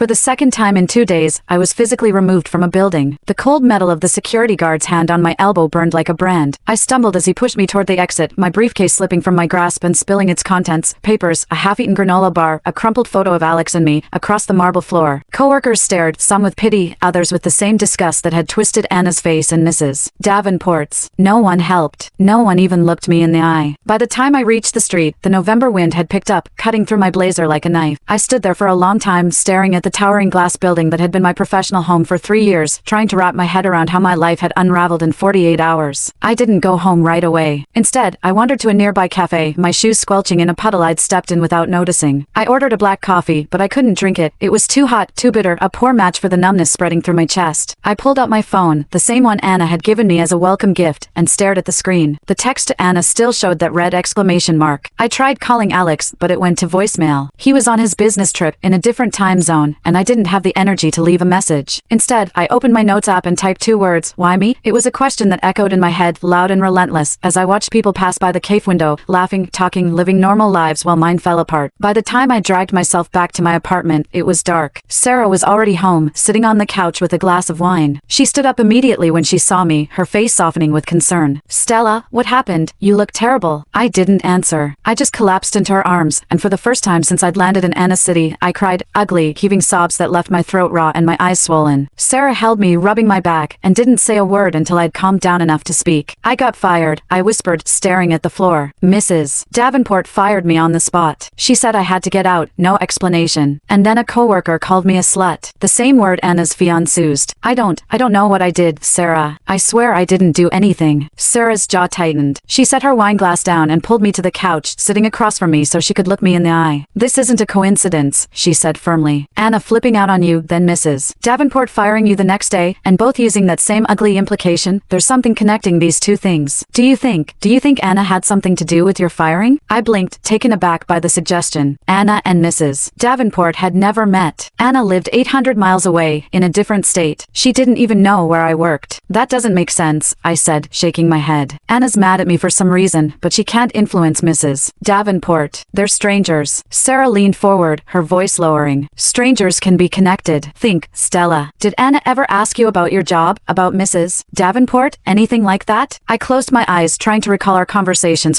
For the second time in 2 days, I was physically removed from a building. The cold metal of the security guard's hand on my elbow burned like a brand. I stumbled as he pushed me toward the exit, my briefcase slipping from my grasp and spilling its contents, papers, a half-eaten granola bar, a crumpled photo of Alex and me, across the marble floor. Coworkers stared, some with pity, others with the same disgust that had twisted Anna's face and Mrs. Davenport's. No one helped. No one even looked me in the eye. By the time I reached the street, the November wind had picked up, cutting through my blazer like a knife. I stood there for a long time, staring at the towering glass building that had been my professional home for 3 years, trying to wrap my head around how my life had unraveled in 48 hours. I didn't go home right away. Instead, I wandered to a nearby cafe, my shoes squelching in a puddle I'd stepped in without noticing. I ordered a black coffee, but I couldn't drink it. It was too hot, too bitter, a poor match for the numbness spreading through my chest. I pulled out my phone, the same one Anna had given me as a welcome gift, and stared at the screen. The text to Anna still showed that red exclamation mark. I tried calling Alex, but it went to voicemail. He was on his business trip in a different time zone, and I didn't have the energy to leave a message. Instead, I opened my notes app and typed 2 words, "Why me?" It was a question that echoed in my head, loud and relentless, as I watched people pass by the cave window, laughing, talking, living normal lives while mine fell apart. By the time I dragged myself back to my apartment, it was dark. Sarah was already home, sitting on the couch with a glass of wine. She stood up immediately when she saw me, her face softening with concern. "Stella, what happened? You look terrible." I didn't answer. I just collapsed into her arms, and for the first time since I'd landed in Anna City, I cried, ugly, heaving sobs that left my throat raw and my eyes swollen. Sarah held me, rubbing my back, and didn't say a word until I'd calmed down enough to speak. "I got fired," I whispered, staring at the floor. "Mrs. Davenport fired me on the spot. She said I had to get out, no explanation. And then a coworker called me a slut." The same word Anna's fiancé used. I don't know what I did, Sarah. I swear I didn't do anything." Sarah's jaw tightened. She set her wine glass down and pulled me to the couch, sitting across from me so she could look me in the eye. "This isn't a coincidence," she said firmly. "Anna flipping out on you, then Mrs. Davenport firing you the next day, and both using that same ugly implication. There's something connecting these two things. Do you think Anna had something to do with your firing?" I blinked, taken aback by the suggestion. Anna and Mrs. Davenport had never met. Anna lived 800 miles away, in a different state. She didn't even know where I worked. "That doesn't make sense," I said, shaking my head. "Anna's mad at me for some reason, but she can't influence Mrs. Davenport. They're strangers." Sarah leaned forward, her voice lowering. "Strangers can be connected. Think, Stella. Did Anna ever ask you about your job, about Mrs. Davenport, anything like that?" I closed my eyes, trying to recall our conversations from